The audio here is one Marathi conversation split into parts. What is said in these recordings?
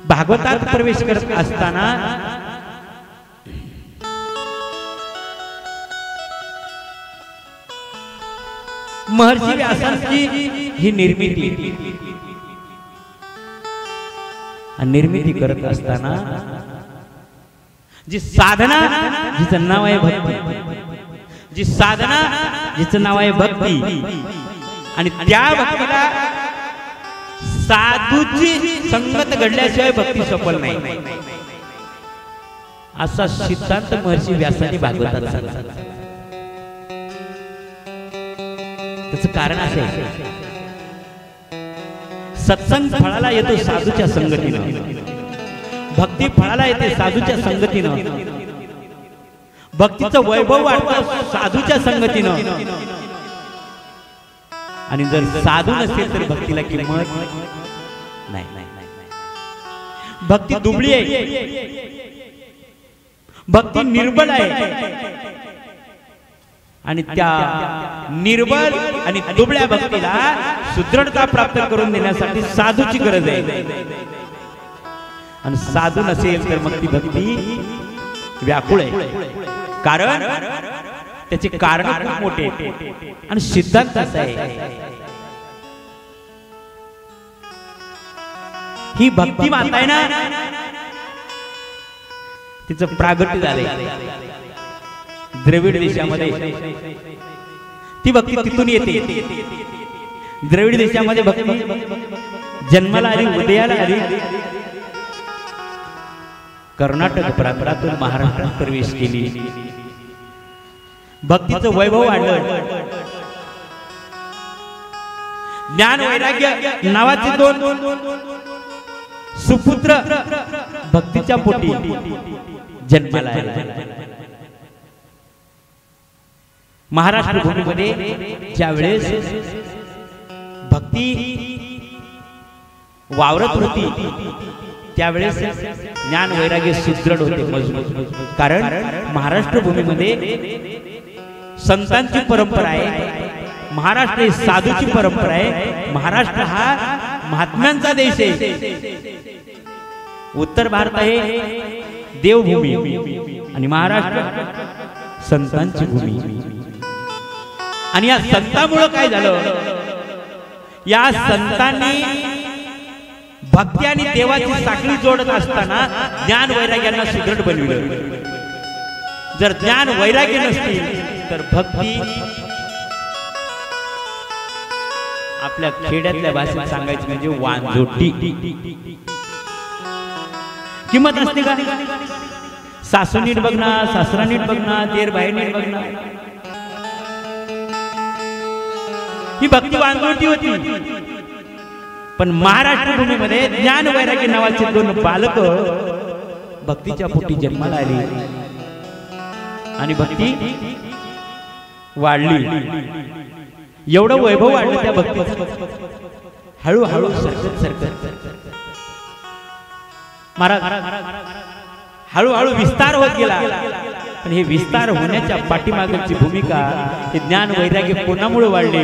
भागवतात प्रवेश करत असताना महर्षी व्यासांची ही निर्मिती करत असताना जी साधना जिचं नाव आहे भक्ती, जी साधना जिचं नाव आहे भक्ती, आणि त्या भक्तीला साधूची संगत घडल्याशिवाय भक्ती सफल नाही असा सिद्धांत महर्षी व्यासांनी भागवतात सांगितला. त्याचं कारण असे आहे, सत्संग फळाला येतो साधूच्या संगतीनं, भक्ती फळाला येते साधूच्या संगतीनं, भक्तीचं वैभव वाढतं साधूच्या संगतीनं, आणि जर साधू नसेल तर भक्तीला किंमत नाही. भक्ती दुबळी आहे, भक्ती निर्बल आहे, आणि त्या निर्बल आणि दुबळ्या भक्तीला सुदृढता प्राप्त करून देण्यासाठी साधूची गरज आहे. आणि साधू नसेल तर मग ती भक्ती व्याकुळ आहे. कारण त्याचे कारण खूप मोठे आणि सिद्धांत असा आहे, ही भक्ती माता आहे ना, तिचं प्रागट्य झालंय द्रविड देशामध्ये. ती भक्ती तिथून येते. द्रविड देशामध्ये भक्ती जन्माला आली, उदयाला आली, कर्नाटक प्रांतातून महाराष्ट्रात प्रवेश केली, भक्तीचं वैभव वाढलं. ज्ञान वैराग्य नावाचे दोन सुपुत्र भक्तीच्या पोटी जन्माला आले. महाराष्ट्र भूमीमध्ये ज्या वेळेस भक्ती वावरत होती त्यावेळेस ज्ञान वैराग्य सुदृढ होते, मजबूत. कारण महाराष्ट्र भूमीमध्ये संतांची परंपरा आहे, महाराष्ट्र ही साधूची परंपरा आहे, महाराष्ट्र हा महात्म्यांचा देश आहे. उत्तर भारत आहे देवभूमी आणि महाराष्ट्र संतांची भूमी. आणि या संतांमुळे काय झालं, या संतांनी भक्ती आणि देवाची साखळी जोडत असताना ज्ञान वैराग्यांना सुदृढ बनविलं. जर ज्ञान वैराग्य नसतील तर भक्ती, आपल्या खेड्यातल्या भाषेत सांगायचं म्हणजे वांजोटी. किंमत असते का? सासू नीट बघणार, सासरा नीट बघणार, देर बाहेर नीट बघणार, ही भक्ती वांजोटी होती. पण महाराष्ट्र भूमीमध्ये ज्ञान वैराग्य नावाचे दोन बालक भक्तीच्या पोटी जन्माला आली आणि भक्ती वाढली. एवढं वैभव वाढलं त्या भक्तीचं. हळूहळू सरकत महाराज हळूहळू विस्तार होत गेला. पण हे विस्तार होण्याच्या पाठीमागची भूमिका, हे ज्ञान वैराग्य कोणामुळे वाढले?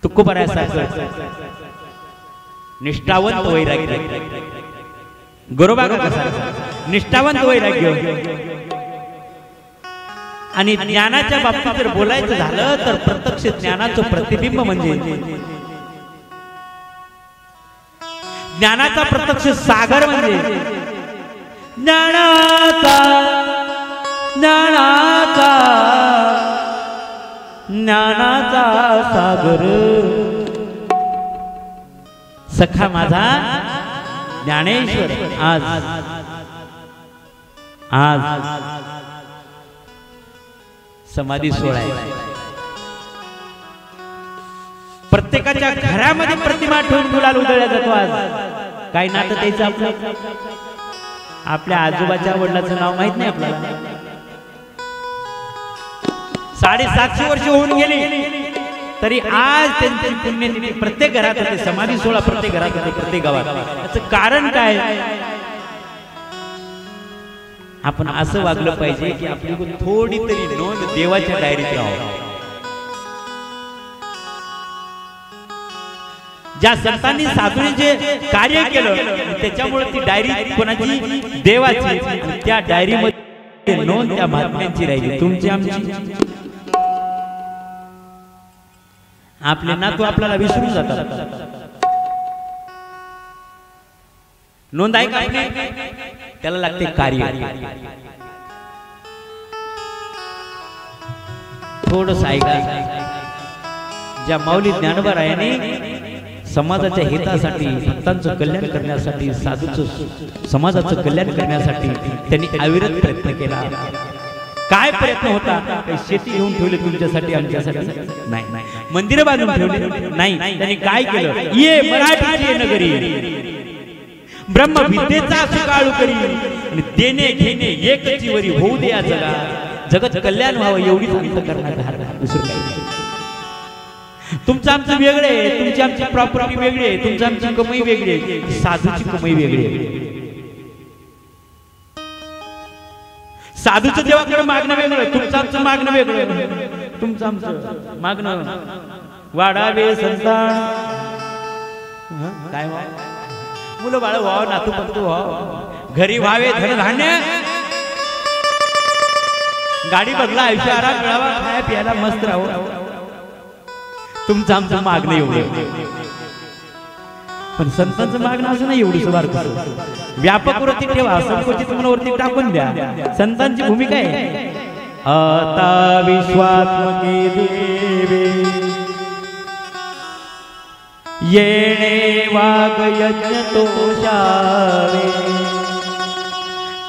तुकोबारासारखं निष्ठावंत वैराग्य, गोरोबा कसा निष्ठावंत वैराग्य. आणि ज्ञानाच्या बाबतीत जर बोलायचं झालं तर प्रत्यक्ष ज्ञानाचं प्रतिबिंब म्हणजे ज्ञानाचा प्रत्यक्ष सागर म्हणजे ज्ञानाचा ज्ञानाचा ज्ञानाचा सागर सखा माझा ज्ञानेश्वर. आज आज समाधी सोहळा आहे. प्रत्येकाच्या घरामध्ये प्रतिमा ठेवून गुलाल उधळला जातो. आज काय नातं त्याचं आपलं? आपल्या आजोबाच्या वडिलांचं नाव माहित नाही आपल्याला. 750 वर्ष होऊन गेली तरी आज त्यांची पुण्यतिथी प्रत्येक घरात होते, समाधी सोहळा प्रत्येक घरात होते, प्रत्येक गावात. याचं कारण काय? आपण असं वागलं पाहिजे की आपली थोडी तरी नोंद देवाच्या डायरीत राहावी. ज्या संतांनी साधूने जे कार्य केलं त्याच्यामुळे ती डायरी कोणाची देवाची, त्या डायरी मध्ये नोंद त्या महात्म्यांची राहिली, तुमची आमची. आपले नातू आपल्याला विसरून जातात. नोंद आहे का? त्याला लागते कार्य. थोडंसं ऐका. ज्या माऊली ज्ञानोबारायांनी समाजाच्या हितासाठी, भक्तांचं कल्याण करण्यासाठी, साधूचं समाजाचं कल्याण करण्यासाठी त्यांनी अविरत प्रयत्न केला. काय प्रयत्न होता? शेती घेऊन ठेवली तुमच्यासाठी, आमच्यासाठी नाही. मंदिरं बांधून ठेवली नाही. त्यांनी काय केलं? ये मराठीची नगरी, ब्रह्मविद्येचा सुकाळू करी, आणि देणे घेणे एकची वरी होऊ दे या जगात, जगत कल्याण व्हावं एवढीच अंतःकरणात हार, दुसरं काही नाही. तुमचं आमचं वेगळे, तुमची आमची प्रॉपर्टी वेगळी आहे, तुमची आमची कमाई वेगळी आहे, साधूची कमाई वेगळी आहे. साधूचं देवाकडे मागणं वेगळं, तुमचं आमचं मागणं वेगळं. तुमचं आमचं मागणं वाढावे संतान, काय मुलं बाळ व्हावं, नातू पंतू व्हावं, घरी व्हावे धनधान्य, गाडी बदला, आयुष्य आराम मिळावा, खाया प्यायला मस्त राहावं. तुमचं आमचं मागणं एवढं. पण संतांचं मागणं असं नाही एवढी सुधार करू. व्यापक वृत्ती ठेवा, संकोचित मनोवृत्ती टाकून द्या. संतांची भूमिका आहे आता विश्वात्मके देवे येणे वाग यज्ञ तोषावे,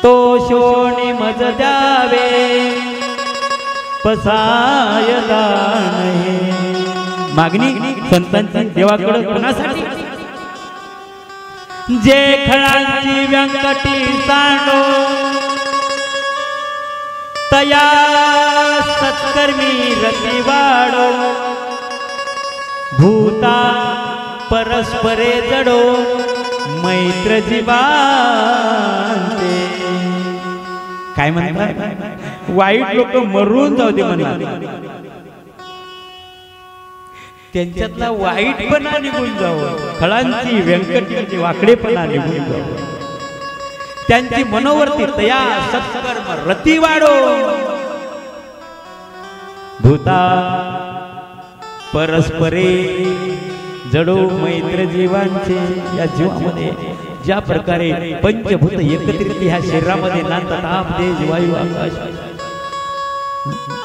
तोषोणी मज द्यावे पसाय दान. मागणी संतांची देवाकडे कोणासाठी? जे खळांची व्यंकटी सांडो तया सत्कर्मी रती वाढो, भूता परस्परे जडो मैत्र जीवांते. काय म्हणतात? वाईट लोक मरून जाऊ दे म्हणतात, त्यांच्यातला वाईटपणा निघून जावं, खळांची व्यंकटी वाकडेपणा निघून जावं, त्यांची मनोवृत्ती तया सत्कर्म रती वाढो, भूता परस्परे जडो मैत्र जीवांचे. या जीवामध्ये ज्या प्रकारे पंचभूत एकत्रित ह्या शरीरामध्ये नांदतात, आप तेज वायू आकाश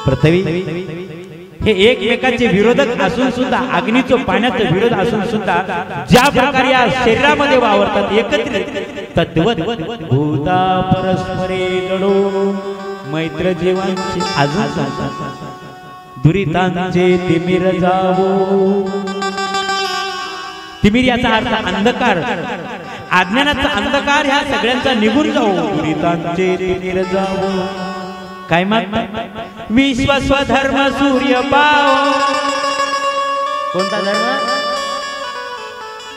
पृथ्वी, हे एकमेकांचे विरोधक असून सुद्धा, अग्नीचं पाण्याचं विरोध असून सुद्धा ज्या प्रकारे या शरीरामध्ये वावरतात एकत्रित, तद्वत भूता परस्परे जडो मैत्र जीवांचे. अजून सांगतात दुरितांचे तिमिर जावो. तिमिर याचा अर्थ अंधकार, अज्ञानाचा अंधकार ह्या सगळ्यांचा निघून जावो. दुरितांचे तिमिर जावो. काय मागतात? विश्व स्वधर्म सूर्य पाव. कोणता धर्म?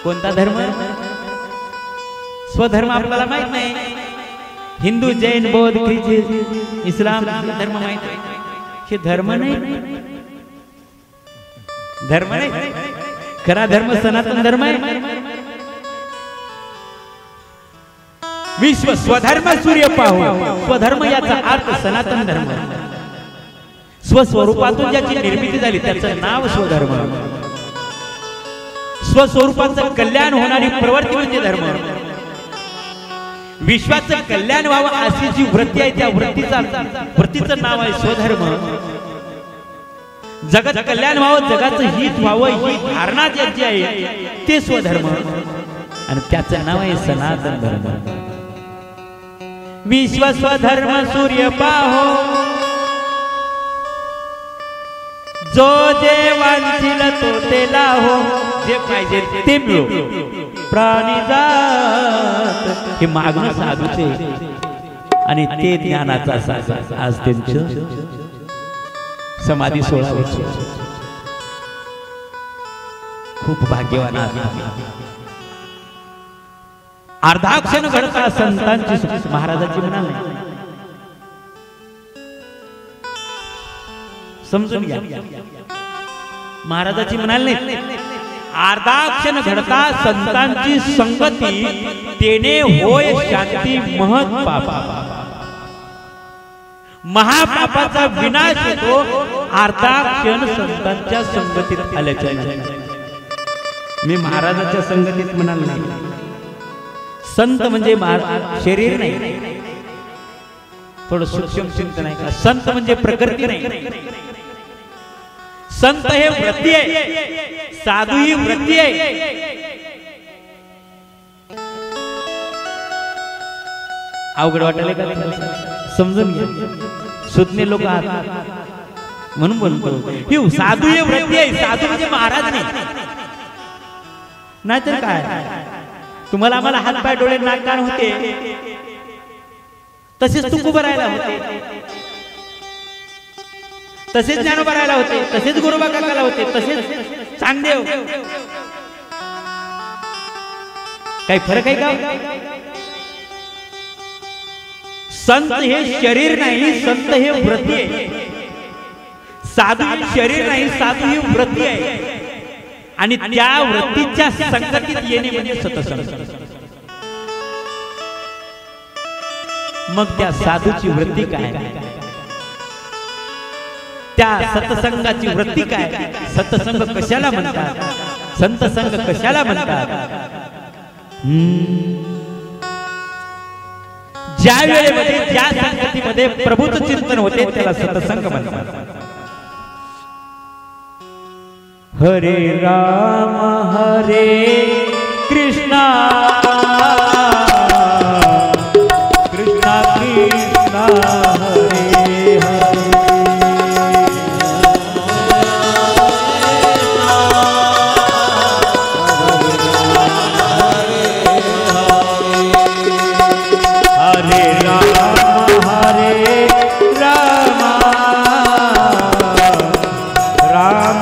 कोणता धर्म? स्वधर्म आपल्याला माहित नाही. हिंदू, जैन, बौद्ध, ख्रिश्चन, इस्लाम धर्म माहित आहे. हे धर्म नाही, धर्म नाही. खरा धर्म सनातन धर्म आहे. विश्व स्वधर्म सूर्य पाहू. स्वधर्म याचा अर्थ सनातन धर्म. स्वस्वरूपातून ज्याची निर्मिती झाली त्याचं नाव स्वधर्म. स्वस्वरूपाचं कल्याण होणारी प्रवृत्ती म्हणजे धर्म. विश्वाचं कल्याण व्हावं अशी जी वृत्ती आहे त्या वृत्तीचं नाव आहे स्वधर्म. जगत कल्याण व्हावं, जगाचं हित व्हावं ही धारणा ज्याची आहे ते स्वधर्म, आणि त्याचं नाव आहे सनातन धर्म. विश्व स्वधर्म सूर्य पाहो, जो जे वांछिल तो ते लाहो. जे पाहिजे ते मिळो. प्राणी जात हे मागणं साधूचे, आणि ते ज्ञानाचा सागर. आज त्यांचं समाधी 16 वर्ष. खूप भाग्यवान आम्ही. अर्धा क्षण घडता संतांची महाराजाची म्हणाल नाही. समजून घ्या, महाराजाची म्हणाल नाही. अर्धा क्षण घडता संतांची संगती, तेने होय शांती महत् पापा. महापापाचा विनाश होतो अर्धा क्षण संतांच्या संगतीत आल्याच्या. मी महाराजाच्या संगतीत म्हणाल नाही. संत म्हणजे शरीर नाही, थोडं सूक्ष्म चिंतन आहे का. संत म्हणजे प्रकृती नाही. संत हे वृत्ती आहे, साधू ही वृत्ती आहे. अवघड वाटले का? समजून घ्या. सुज्ञ लोक आहात म्हणून बोलतो. ही साधू ही वृत्ती आहे. साधू म्हणजे महाराज नाही, नाहीतर काय. तुम्हाला आम्हाला हात पाय डोळे नाक कान होते, तसेच तू उभं राहायला होते, तसेच ज्ञानोबा राहायला होते, तसेच गुरुबा काकाला होते, तसेच चांगदेव. काही फरक आहे का? संत हे शरीर नाही, संत हे वृत्ती आहे. साधू हे शरीर नाही, साधू ही वृत्ती आहे. आणि त्या वृत्तीच्या संगतीत येणे म्हणजे सत्संग. मग त्या साधूची वृत्ती काय, त्या सत्संगाची वृत्ती काय, सत्संग कशाला म्हणतात, संत संग कशाला म्हणतात. ज्या वेळेमध्ये ज्या संगतीमध्ये प्रभूचं चिंतन होते त्याला सत्संग म्हणतात. हरे राम हरे कृष्णा कृष्णा कृष्णा हरे हरे. राम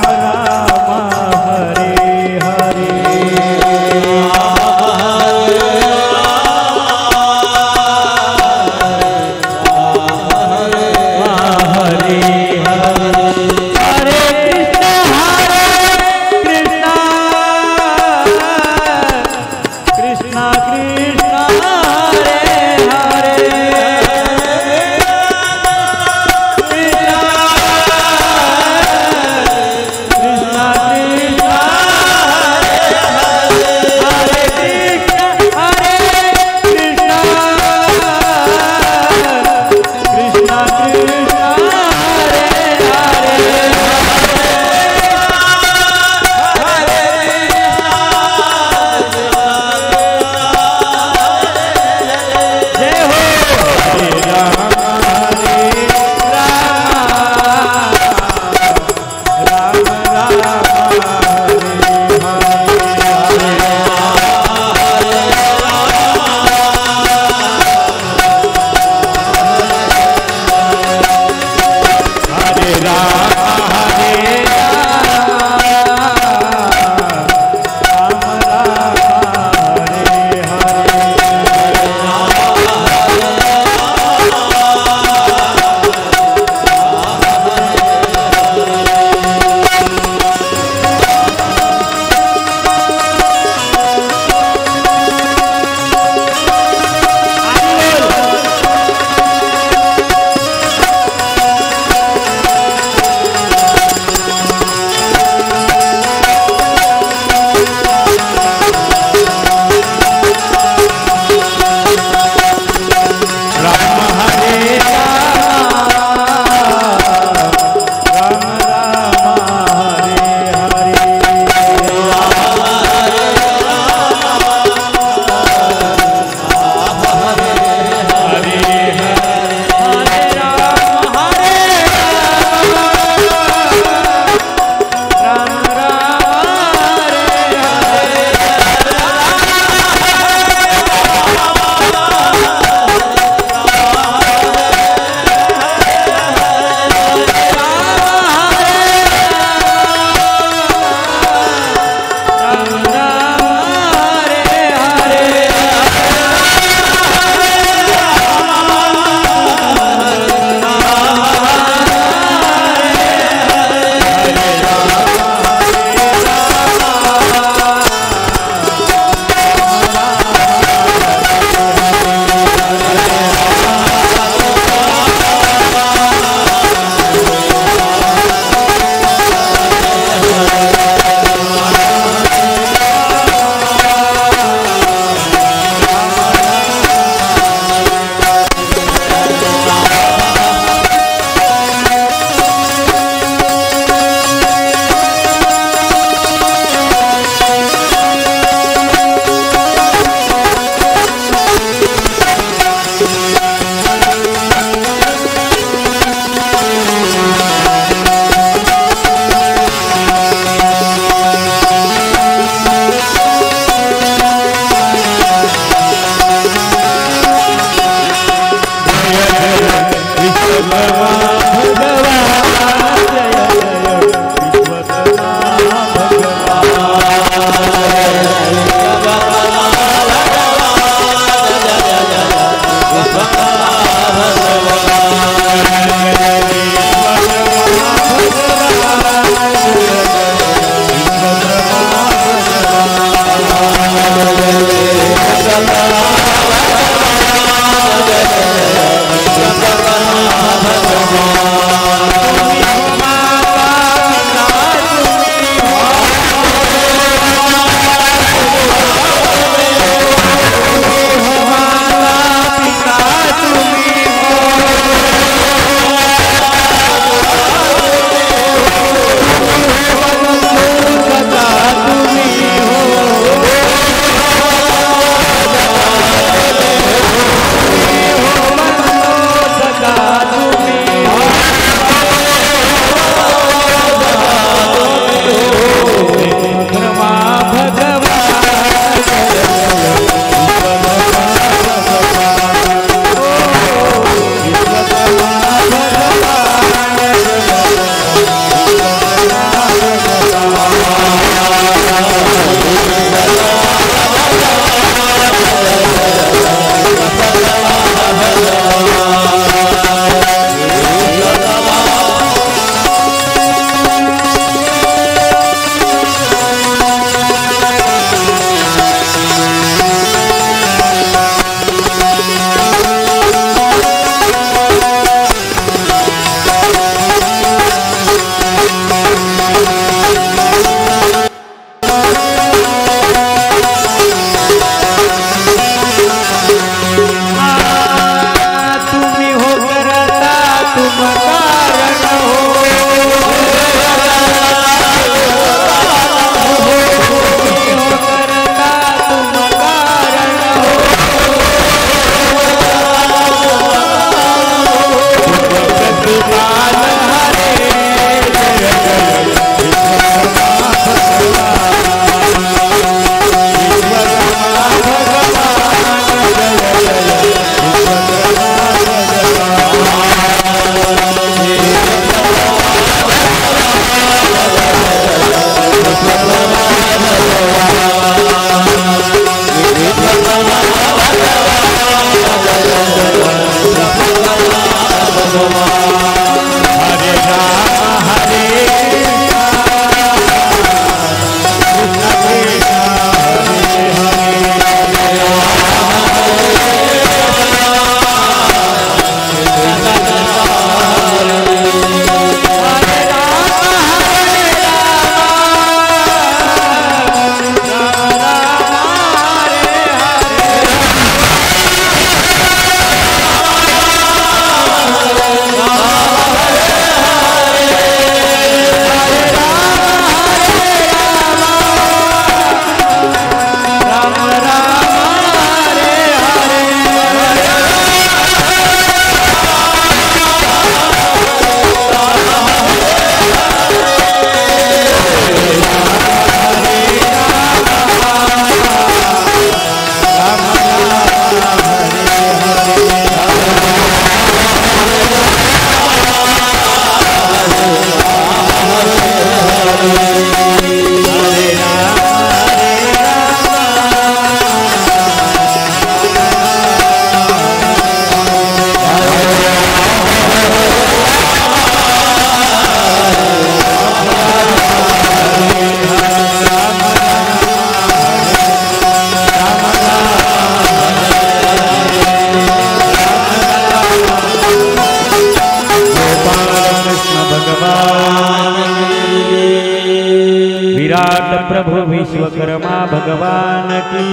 विश्वकर्मा भगवान की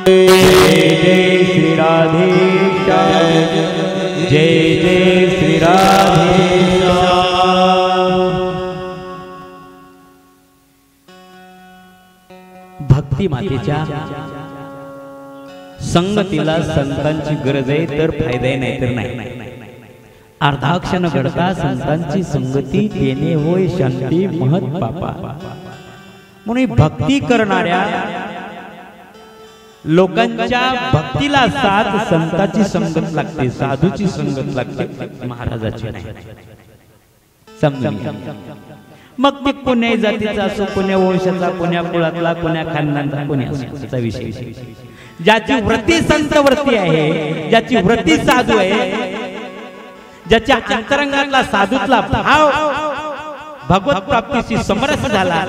जय जय श्री राधेश्याम जय जय श्री राधेश्याम। भक्ती मातेच्या संगतीला संतांची गरज आहे तर फायदा नाही तर नाही। अर्धाक्षण घडता संतांची संगती देणे होय शांती महत पापा। म्हणून भक्ती करणाऱ्या लोकांच्या भक्तीला साथ संतांची संगत लागते, साधूची संगत लागते, महाराजाची नाही। समजून घ्या। मग ते कोण्या जातीचा असो, कोण्या वंशाचा, कोण्या कुळातला, कोण्या खानदानाचा, कोणी असो, त्याचा विषय। ज्याची वृत्ती संत वृत्ती आहे, ज्याची वृत्ती साधू आहे, ज्याच्या अंतरंगातला साधूतला भाव भगवत प्राप्तीशी समरस झाला,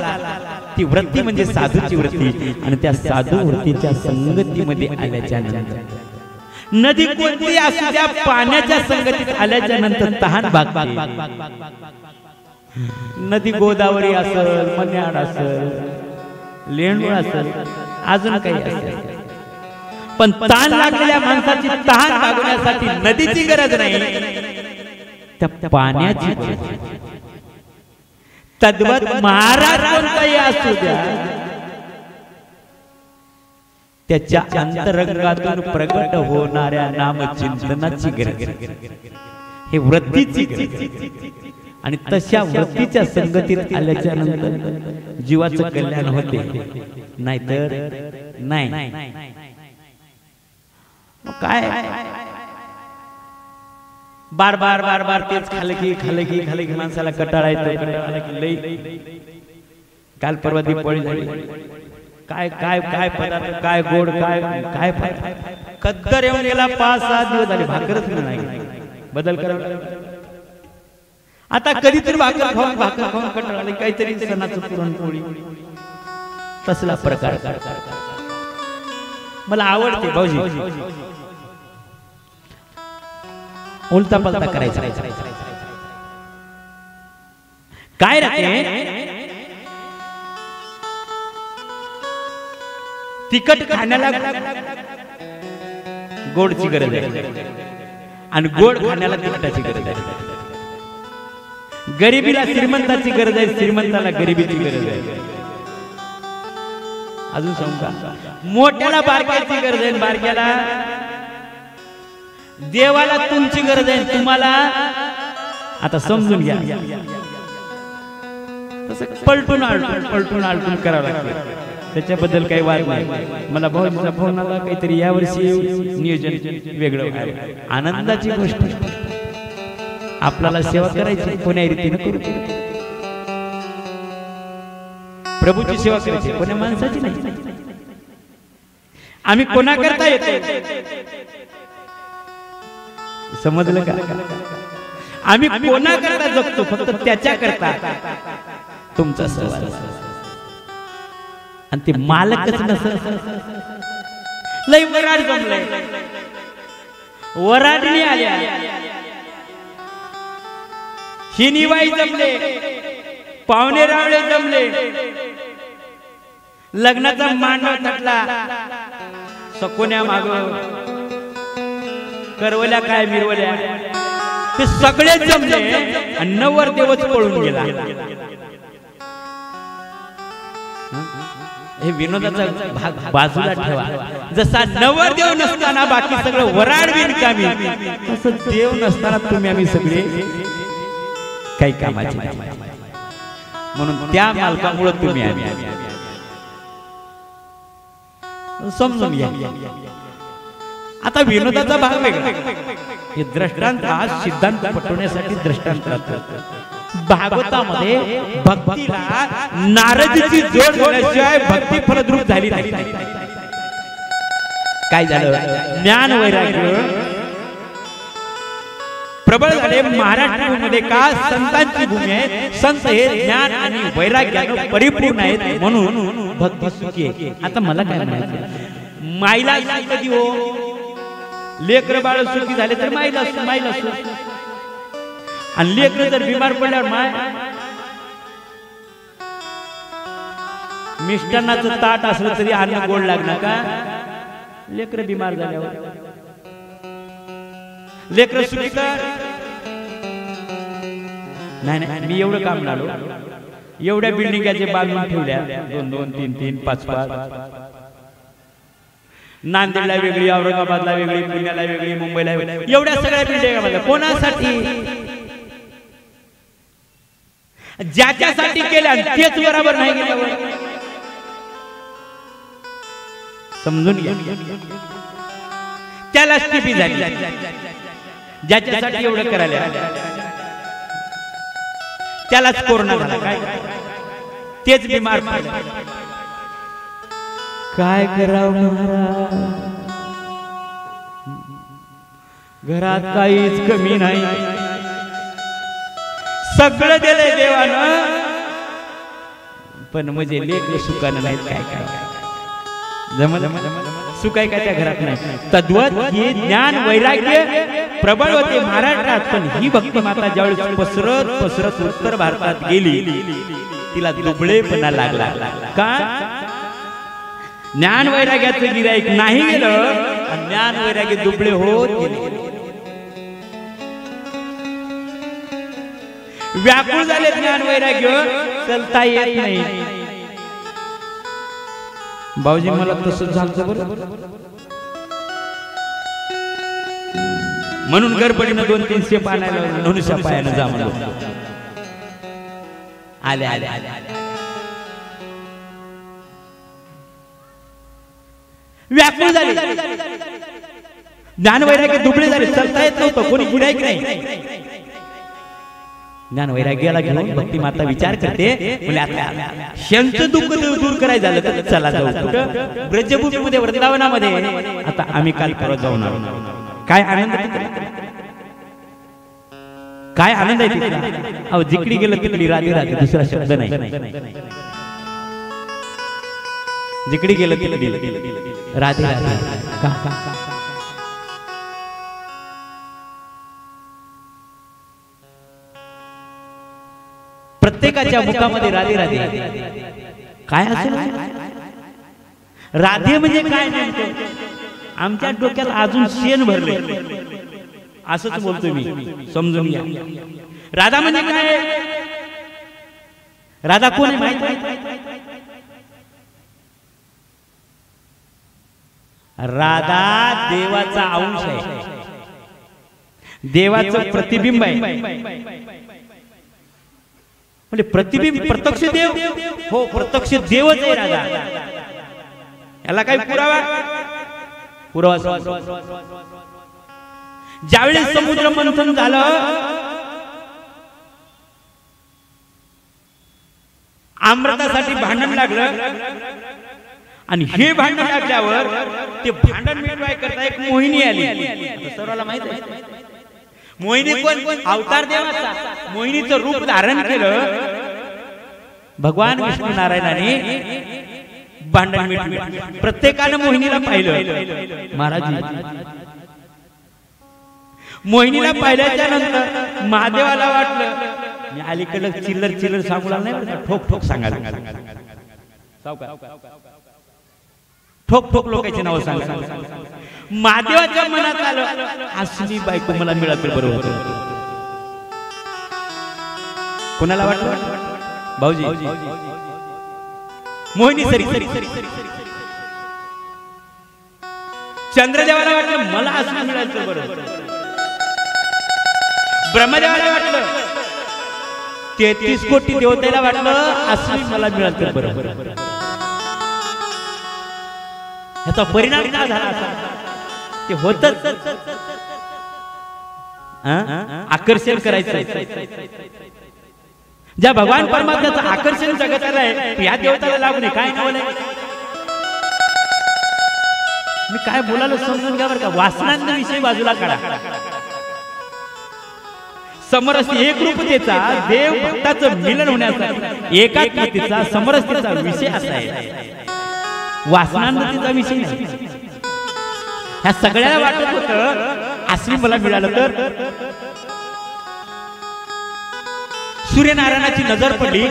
ती वृत्ती म्हणजे साधूची वृत्ती। आणि त्या साधू वृत्तीच्या संगतीमध्ये आल्याच्या नंतर नदी कोणती असू द्या, पाण्याच्या संगतीत आल्याच्या नंतर तहान भागते। नदी गोदावरी असेल, मन्याड असेल, लेंडूळ असेल, अजून काही असेल, पण तहान लागलेल्या माणसाची तहान भागवण्यासाठी नदीची गरज नाही, त्या पाण्याची गरज आहे। तद्वत महाराज कोणताही असू द्या, त्याच्या अंतरंगातून प्रगट होणाऱ्या नामचिंतनाची गरज, हे वृत्तीची गरज। आणि तशा वृत्तीच्या संगतीत आल्याच्या नंतर जीवाचं कल्याण होते, नाहीतर नाही। काय बार बार बार बार तेच खाले की माणसाला कंटाळा येतो। लई काल परवा दीपावली झाली, काय काय काय पदार्थ, काय गोड, काय काय कद्दर येऊन गेला, 5-6 दिवस झाले भाकरच नाही। बदल करा आता, कधीतरी भाकर खाऊन कंटाळा, काहीतरी सणाचं पुरणपोळी, तसला प्रकार मला आवडते भाऊजी। उलटा पलटा करायचा काय राहते, तिखट खाण्याला गोडची गरज आहे आणि गोड खाण्याला तिखटाची गरज आहे। गरिबीला श्रीमंताची गरज आहे, श्रीमंताला गरिबीची गरज आहे। अजून सांगू का, मोठ्याला बारक्याची गरज आहे, बारक्याला देवाला तुमची गरज आहे, तुम्हाला आता समजून घ्या। तसं पलटून आलटून करावं लागतं, त्याच्याबद्दल काही वाद नाही। मला भाऊचा फोन आला, काहीतरी यावर्षी नियोजन वेगळं आहे, आनंदाची गोष्ट। आपल्याला सेवा करायची, कोण्या रीतीने करू, प्रभूची सेवा करायची, कोण्या माणसाची नाही। आम्ही कोणा करता येतो, समजलं का? आम्ही कोणा करता जगतो, फक्त त्याच्या करता तुमचा सवाल। आणि ते मालकच नसेल, लय वराड जमलंय, वराडणी आल्या, शिनीबाई जमले, पाहुणे रावळे जमले, लग्नाचा मांडव थटला, सकोन्या माग करवल्या काय मिरवल्या, ते सगळे जमले आणि नवरदेवच पळून गेला। हे विनोदाचा भाग बाजूला ठेवा। जसा नवरदेव नसताना बाकी सगळं वराड बिनकामी, तसं देव नसताना तुम्ही आम्ही सगळे काही कामाचे नाही। म्हणून त्या मालकामुळे तुम्ही आम्ही समजून घ्या। आता विनोदाचा भाग वेगळा, हे दृष्टांत हा सिद्धांत पटवण्यासाठी दृष्टांत राहतो। भागवतामध्ये भक्तीला नारदची जोड झाल्याशिवाय भक्ती फलद्रूप झाली नाही। काय झालं, ज्ञान वैराग्य प्रबळ झाले महाराष्ट्रामध्ये, का संतांची भूमी आहे, संत हे ज्ञान आणि वैराग्याने परिपूर्ण आहेत, म्हणून भक्ती सुखी आहे। आता मला काय म्हणायचं, माईला कधी हो, लेकर बाळ सुखी झाले तर माईला सुख, आणि लेकर जर बिमार पडल्यावर माय मिष्टान्नाचं ताट असलं तरी अन्न गोड लागणार का? लेकर बिमार झाल्यावर लेकर सुखी कर. नाही मी एवढं काम लावलो, एवढ्या बिल्डिंगाचे बांधून ठेवल्या 2-2, 3-3, 5-5. नांदेडला वेगळी, औरंगाबादला वेगळी, पुण्याला वेगळी, मुंबईला वेगळी, एवढ्या सगळ्या बिल्डिंगा कोणासाठी? ज्याच्यासाठी केल्या तेच बरोबर नाही केल्यावर समजून घ्या, त्यालाच टिपी झाली. ज्याच्यासाठी एवढं करायला त्यालाच कोरोना झाला. काय तेच बिमार पडले. काय करावं महाराज, घरात काहीच कमी नाही, सगळं दिलंय देवानं, पण म्हणजे लेकरं सुखानं नाहीत. काय काय जमल सुखाय काय त्या घरात नाही. तद्वत हे ज्ञान वैराग्य प्रबळ होते महाराष्ट्रात, पण ही भक्ती माता ज्यावेळेस पसरत पसरत उत्तर भारतात गेली, तिला दुबळेपणा लागला. का? ज्ञान वैराग्याचं गिराईक नाही गेलं, ज्ञान वैराग्य दुबळे होत गेले. व्याकुळ झाले ज्ञान वैराग्य, चलता येत नाही. भाऊजी मला तसंच झालं बरोबर, म्हणून गडबडीनं 2-3 शेप आणायला नुनुच्या पायानं जा म्हणलं. आले आले व्याकुळ झाले, ज्ञान वैराग्य दुबळे झाले, चलता येत नव्हतं, कोणी गिराईक नाही. ज्ञान वैराग्याला घेऊन भक्ती माता विचार करते, म्हणजे आता शंच दुःख दूर करायचं झालं तर चला जाऊ कुठं? ब्रजभूमीमध्ये, वृंदावनामध्ये. आता आम्ही काल परत जाऊन आलो. काय आनंद, काय आनंद आहे तिथला. अहो जिकडे गेलं तिकडे राधे राधे, दुसरा शब्द नाही. जिकडे गेलं तिकडे राधे राधे. प्रत्येकाच्या मुखामध्ये राधे राधे. काय असेल राधे म्हणजे काय नेमकं? आमच्या डोक्यात अजून शेण भरले, असंच बोलतोय मी, समजून घ्या. राधा म्हणजे काय? राधा कोण आहे माहित आहे? राधा देवाचा अंश आहे, देवाचं प्रतिबिंब आहे. म्हणजे प्रतिबिंब प्रत्यक्ष देव, हो प्रत्यक्ष देवच आहे राधा. याला काही पुरावा ज्यावेळेस समुद्र मंथन झालं, अमृतासाठी भांडण लागलं, आणि हे भांडण लागल्यावर ते भांडण मिटवाय करता एक मोहिनी आली. सर्वाला माहित आहे मोहिनी कोण? अवतार देवाचा. मोहिनीचं रूप धारण केलं भगवान विष्णू नारायणाने, भांडण मिटलं. प्रत्येकानं मोहिनीला पाहिलं. महाराज मोहिनीला पाहिल्याच्या नंतर महादेवाला वाटलं मी अलीकडे चिल्लर चिल्लर सांगू नाही, ठोक ठोक सांगायला, ठोक ठोक लोकांची नाव सांगा. महादेवाच्या मनात आलं असली बायको मला मिळाली बरोबर. कोणाला वाटलं? भाऊजी मोहिनी सरी. चंद्रदेवाला वाटलं मला असली मिळाली बरोबर. ब्रह्मदेवाला वाटलं, 33 कोटी देवतेला वाटलं असली मला मिळाली बरोबर. ह्याचा परिणाम काय झाला असा? ते होतच आकर्षण करायचं. ज्या भगवान परमात्म्याचं आकर्षण जगताला आहे, या देवताला लागू नये. काय नाव आहे? मी काय बोलायला समजून घ्या बरं का. वासनांचा विषय बाजूला काढा. समरस एक रूपतेचा देव भक्ताचं मिलन होण्याचा एकात्मतेचा समरसतेचा विषय असा आहे. वासनांचा विषय नाही. ह्या सगळ्याला वाटत होतं असली मला मिळालं तर. सूर्यनारायणाची नजर पडली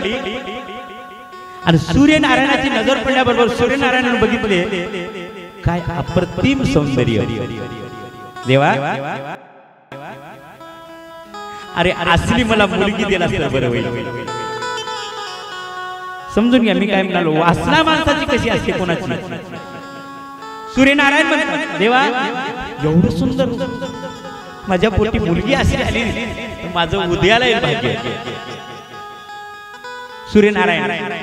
आणि सूर्यनारायणाची नजर पडल्याबरोबर सूर्यनारायणाने बघितले काय अप्रतिम सौंदर्य देवा अरे असली मला मुलगी दिला तर बरं होईल समजून घ्या मी काय म्हणालो वासना माणसाची कशी असते कोणाची सूर्यनारायण म्हणतात देवा एवढं सुंदर माझ्या पोटी मुलगी अशी आली तर माझं उद्याला येईल भाग्य सूर्यनारायण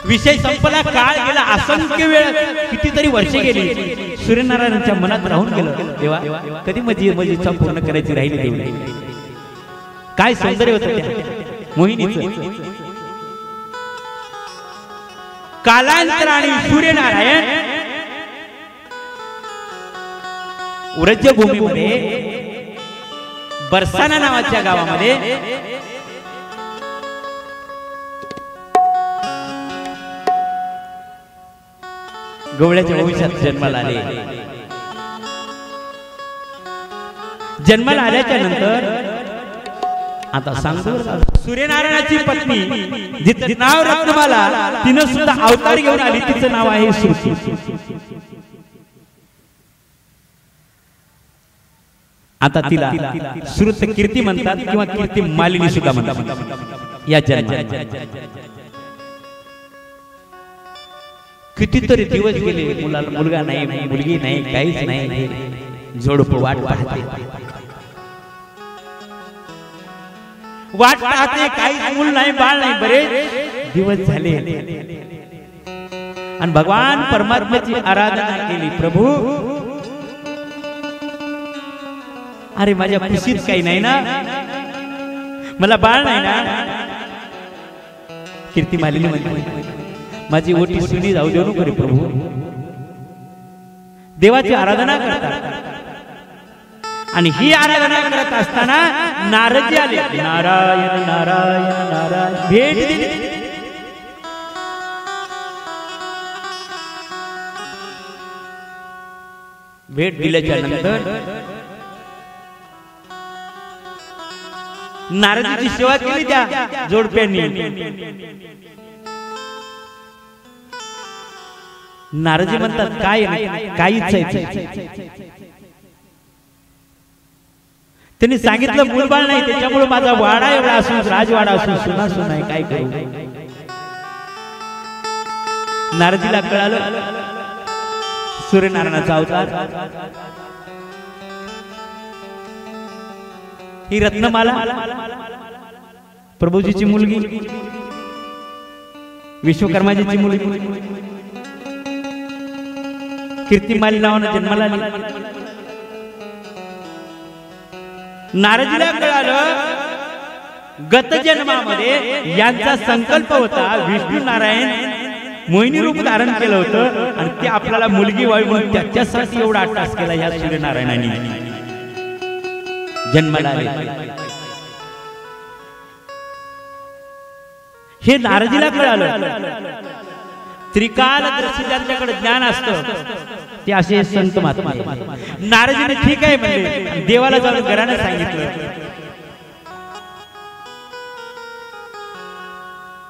विषय संपला काळ गेला असंख्य वेळ कितीतरी वर्षे गेली सूर्यनारायणांच्या मनात राहून गेलं देवा कधी माझी इच्छा पूर्ण करायची राहिली तेवढी काय सौंदर्य होतं त्या मोहिनीचं कालांतराने सूर्यनारायण उरज्य भूमीमध्ये बरसाना नावाच्या गावामध्ये गवळ्याच्या वंशात जन्माला आले जन्माला आल्याच्या नंतर आता सांगतो सूर्यनारायणाची पत्नी जिचं नाव रत्नमाला तिनं सुद्धा अवतार घेऊन आली तिचं नाव आहे श्रुती आता तिला श्रुत कीर्ती म्हणतात किंवा कीर्ती मालिनी सुद्धा म्हणतात या जन्मात कितीतरी दिवस गेले मुलाला मुलगा नाही मुलगी नाही काहीच नाही जोडप वाट पाहते काहीच मूल नाही बाळ नाही बरेच दिवस झाले आणि भगवान परमात्म्याची आराधना केली प्रभू अरे माझ्या खुशीत काही नाही ना मला बाळ नाही ना कीर्ती मालिनी म्हणते माझी ओटी सुनी जाऊ देऊ नको रे प्रभू देवाची आराधना करतात आणि ही आराधना करत असताना नारदजी आले नारायण नारायण नारायण भेट दिली भेट दिल्याच्या नंतर नारदजीची सेवा केली त्या जोडप्यांनी नारदजी म्हणतात काय काहीच त्यांनी सांगितलं मूलबाळ नाही त्याच्यामुळे माझा वाडा एवढा असून राजवाडा असून सुना सुना काय करू नारदजीला कळालं सूर्यनारायणाचा अवतार ही रत्नमाला प्रभूजीची मुलगी विश्वकर्माजीची मुलगी कीर्तिमाली नावानं जन्माला आली नारदजीला कळालं गत जन्मामध्ये यांचा संकल्प होता विष्णू नारायण मोहिनी रूप धारण केलं होतं आणि ते आपल्याला मुलगी व्हावी म्हणून त्याच्यासाठी एवढा अट्टास केला या सूर्यनारायणाने जन्माला आले हे नारदजीला कळालं त्रिकालदर्शी ज्यांच्याकडे ज्ञान असतं ते असे संत महात्मा नारदजीने ठीक आहे म्हणजे देवाला जाऊन घराने सांगितलं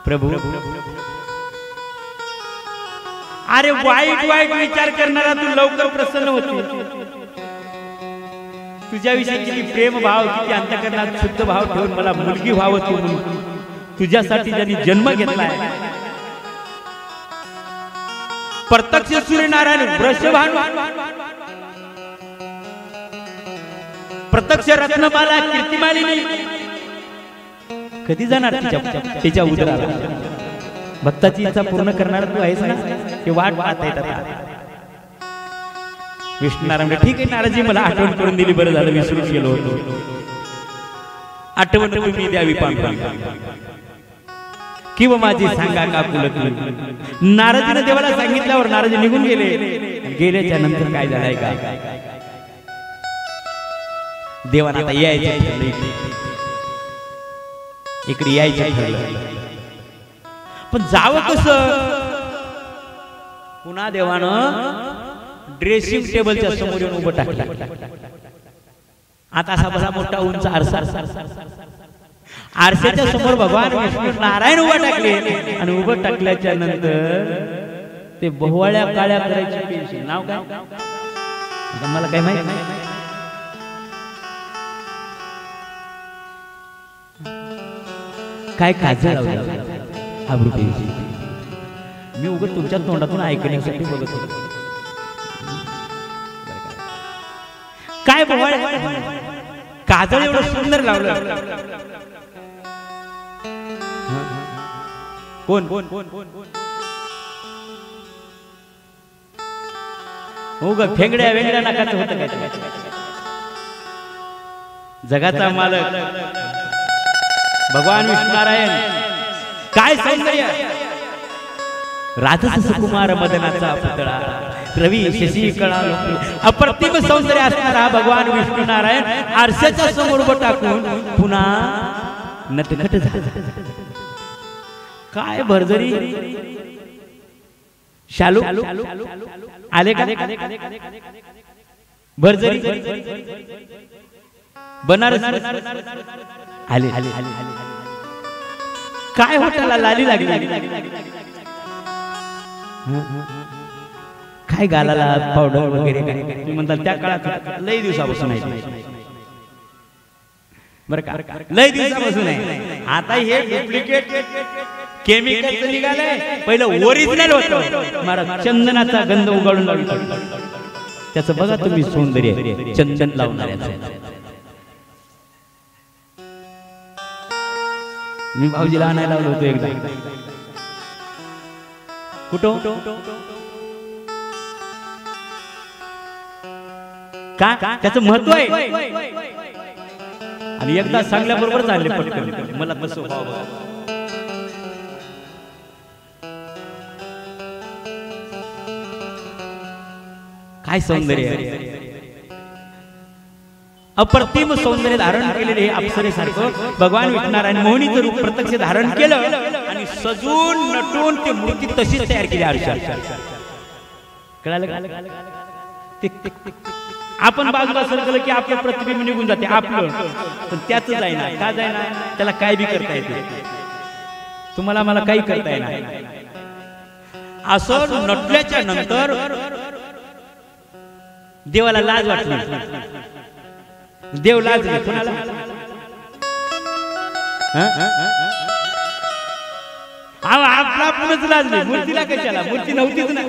प्रभू अरे वाईट वाईट विचार करणारा तू लवकर प्रसन्न होतो तुझ्याविषयी किती प्रेम भाव किती अंतःकरणात शुद्ध भाव ठेवून मला मुलगी व्हावं तू तुझ्यासाठी ज्यांनी जन्म घेतलाय प्रत्यक्ष सूर्यनारायण वृषभानु प्रत्यक्ष रत्नमाला कीर्तिमालिनी कधी जाणार तिच्या उदराला भक्ताची इच्छा पूर्ण करणार तू आहेस ना ते वाट पाहत आहेत विष्णुनारायण ठीक आहे नारदजी मला आठवण करून दिली बरं झालं विसरून गेलो होतो आठवण तुम्ही द्यावी पांढरा किंवा माझी सांगा का पुलक नारदजीने देवाला सांगितल्यावर नारदजी निघून गेल्याच्या नंतर काय झालंय का देवाना आता यायचं इकडे यायचं ठरलं पण जावं कसं पुन्हा देवानं ड्रेसिंग टेबलच्या समोर येऊन उभं टाकलं आता असा बसा मोठा उंच आरसा आरशाच्या समोर भगवान विष्णू नारायण उभा टाकले आणि उभं टाकल्याच्या नंतर ते बहुवाळ्या काळ्या करायची पेन्सिल नाव काय मला काय माहित नाही काय काजळ लावलं आब्रू पेन्सिल मी उगाच तुमच्या तोंडातून ऐकण्यासाठी बघत होतो काय बहुवाळ्या काजळ एवढं सुंदर लावलं कोण कोण कोण कोण हो ग फेंगड्या वेंगड्या नाकाचं होतं काय जगाचा मालक भगवान विष्णुनारायण काय सौंदर्य राजस कुमार मदनाचा पुतळा रवी शशी कळा अप्रतिम सौंदर्य असणारा भगवान विष्णुनारायण आरशाच्या समोर उभं टाकून पुन्हा नटखट झाला काय भरजरी शालू आले का भरजरी बनारस आले काय होटाला लाली लागली काय गालाला पावडर वगैरे काय तुम्ही म्हणता त्या काळात लई दिवसापासून आहे बरं का लई दिवसापासून आहे आता हे डुप्लिकेट केमिकल निघालंय पहिलं ओरिजिनल होतं महाराज चंदनाचा गंध उगाळून लावला त्याचं बघा तुम्ही सौंदर्य चंदन लावणाऱ्याचं मी भाऊजीला आणायला लावलं होतं एकदा कुठं का त्याचं महत्व आहे आणि एकदा सांगल्याबरोबर चालले पटकन मला तसं व्हावं काय सौंदर्य अप्रतिम सौंदर्य धारण केलेले हे अप्सरेसारखं भगवान विष्णुनारायण मोहिनीचं रूप प्रत्यक्ष धारण केलं आणि सजून नटून ती मूर्ती तशीच तयार केली आरशात कळालं का आपण बाजूला सरकलं की आपलं प्रतिबिंब निघून जाते आपलं पण त्याच जाईना का जाईना त्याला काय बी करता येते तुम्हाला मला काही करता येणार असं नटल्याच्या नंतर देवाला लाज वाटली देव लाजले कोणाला आपला आपणच लाजले मूर्तीला कशाला मूर्ती नव्हतीच ना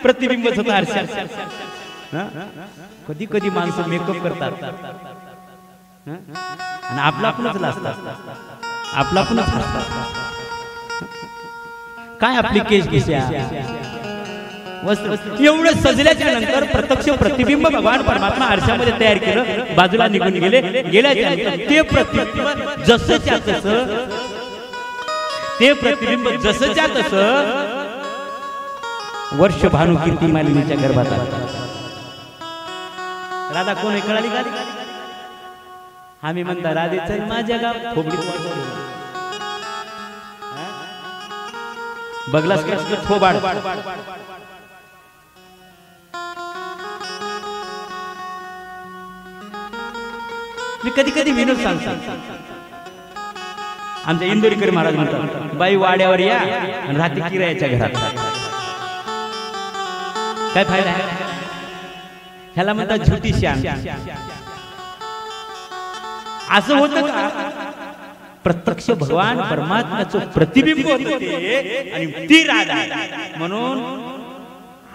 प्रतिबिंबच होता आरशात कधी कधी माणसं मेकअप करतात आणि आपला आपणच लाजतात आपला आपणच लाजतात काय आपली केस केशा एवढं सजल्याच्या नंतर प्रत्यक्ष प्रतिबिंब भगवान परमात्मा आरशामध्ये तयार केलं बाजूला निघून गेले गेल्याच्या नंतर ते प्रतिबिंब जसंच्या तसं ते प्रतिबिंब जसंच्या तसं वर्ष भानू कीर्ती मालिनीच्या गर्भात आलं राधा कोण कळाली का आम्ही म्हणता राधेचं माझ्या गाव खोबडीत बघलास का थोबाड मी कधी कधी विनोद सांगतो आमच्या इंदोरीकर महाराज म्हणतात बाई वाड्यावर या आणि रात्री किरायाच्या घरात काय फायदा आहे ह्याला म्हणतात झुटी श्याम असं होतं का प्रत्यक्ष भगवान परमात्म्याचं प्रतिबिंब होतं ते आणि ती राधा म्हणून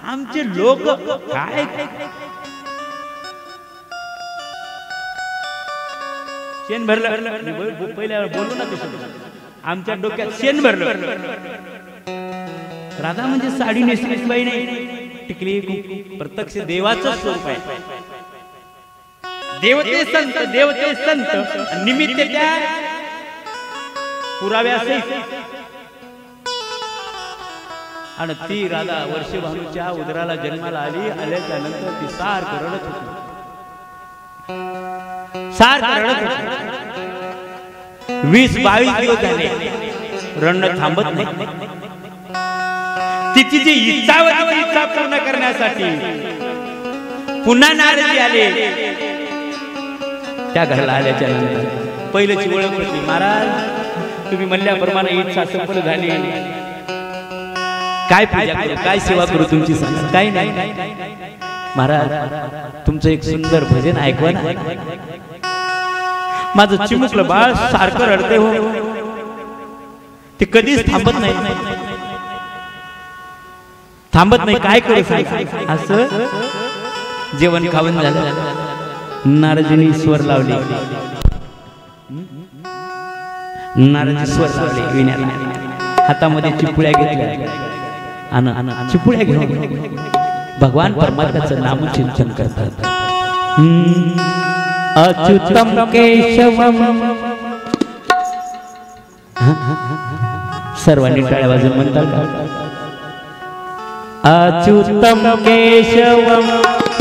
आमचे लोक काय शेण भरलं पहिल्या बोलू ना आमच्या डोक्यात शेण भरलं राधा म्हणजे साडी नेसलीच बाई नाही टिकली प्रत्यक्ष देवाचं स्वरूप आहे देवते संत निमित्त त्या पुराव्यासहित आणि ती राधा वर्षभानूच्या उदराला जन्माला आली आल्याच्या नंतर ती सारखं रडत होती सारखं रडत होती 20-22 दिवस झाले रडणं थांबत नाही तिची जी इच्छा होती इच्छा पूर्ण करण्यासाठी पुन्हा नारदी आले त्या घराला आल्याच्या नंतर पहिल्याची ओळख होती. महाराज तुम्ही म्हणल्याप्रमाणे इच्छा सफल झाली. काय पूजा करू, काय सेवा करू तुमची सांगा. काही नाही महाराज तुमचं एक सुंदर भजन ऐकवा ना. माझं चिमुकलं बाळ सारखं रडते हो, ते कधीच थांबत नाही. काय करू सांग. असं जेवण खावण झालं. नारदीने स्वर लावले, नारदी स्वर लावले विण्याला. हातामध्ये चिपुळ्या घेतल्या आणि चिपुळ्या घेऊन भगवान परमात्म्याचं नामचिंतन करतात. अच्युतम केशवम. सर्वांनी टाळ्या वाजवून म्हणतात का. अच्युतम केशवम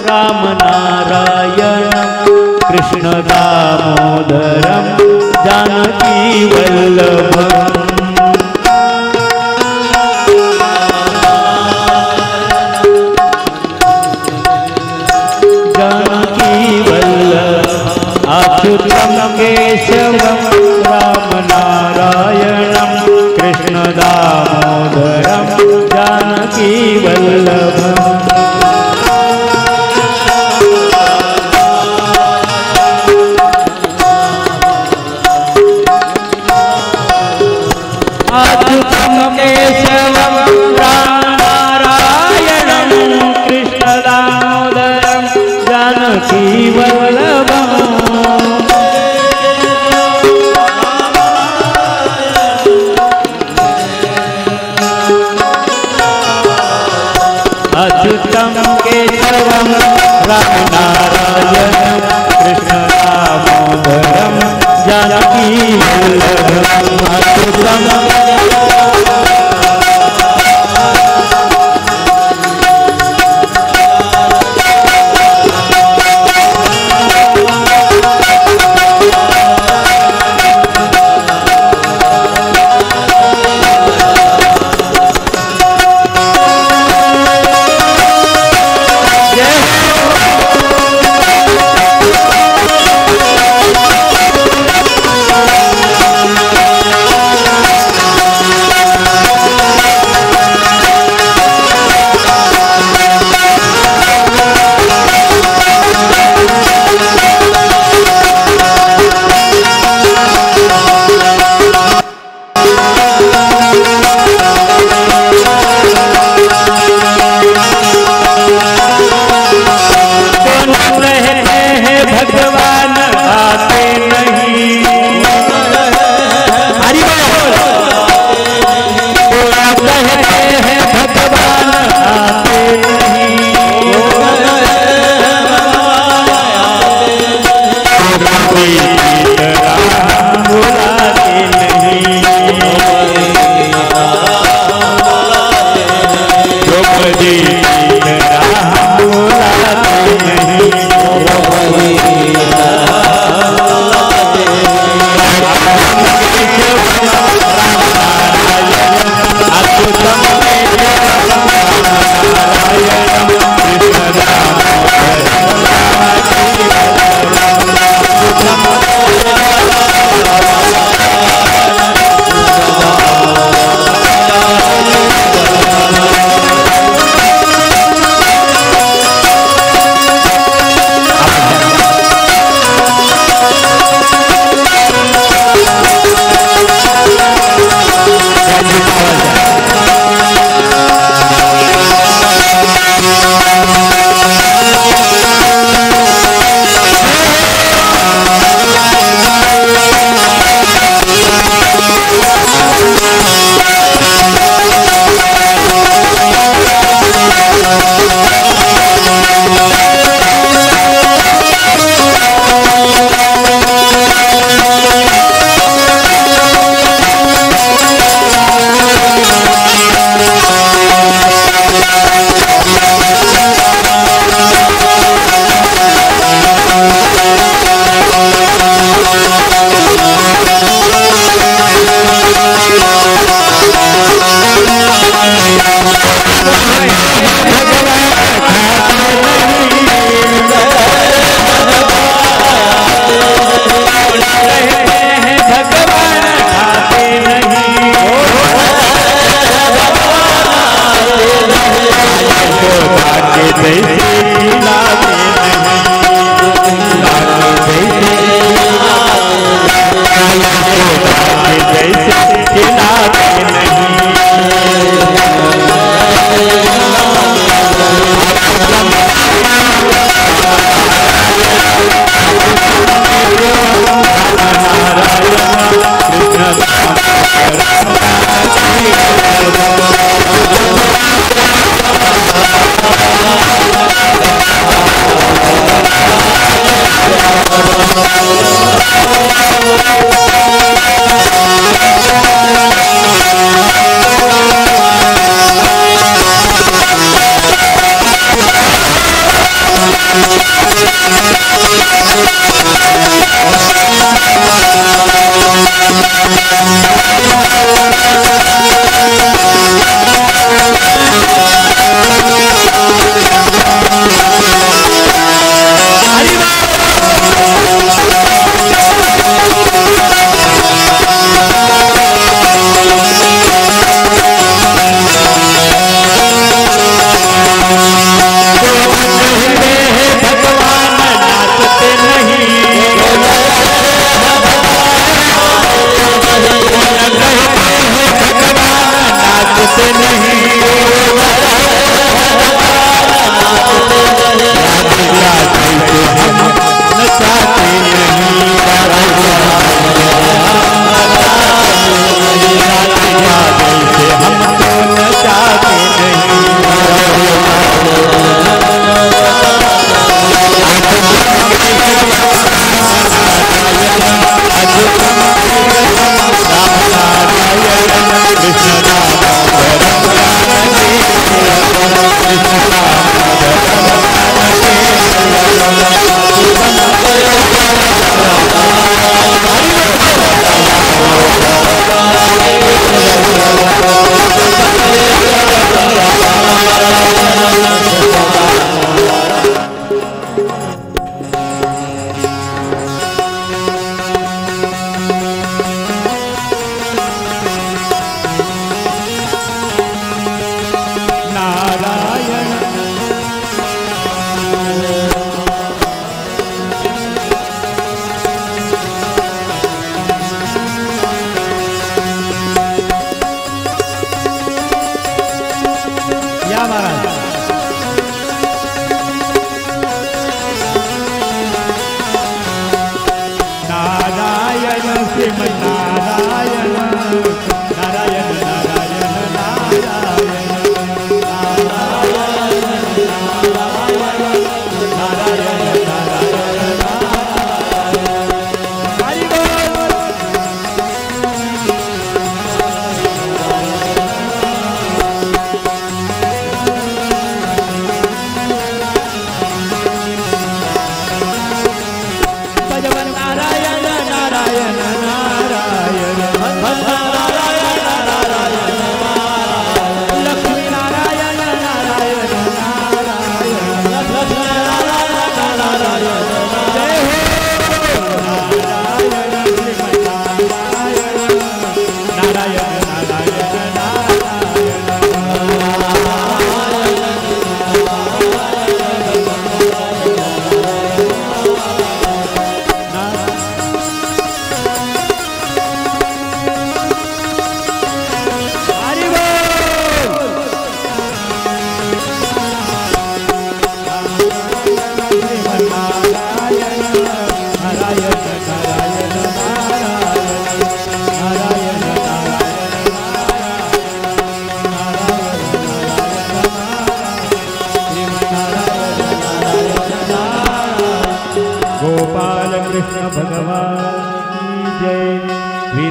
राम नारायणम कृष्ण दामोदरम जानकी वल्लभम. जानकी वल्लभ अच्युतम केशवम राम नारायणम कृष्ण दामोदरम जानकी वल्लभम. अच्युतम केशवम राम नारायणम कृष्ण दामोदरम जानकी वल्लभम. अच्युतम केशवम राम नारायणम कृष्ण दामोदरम जानकी वल्लभम. अच्युतम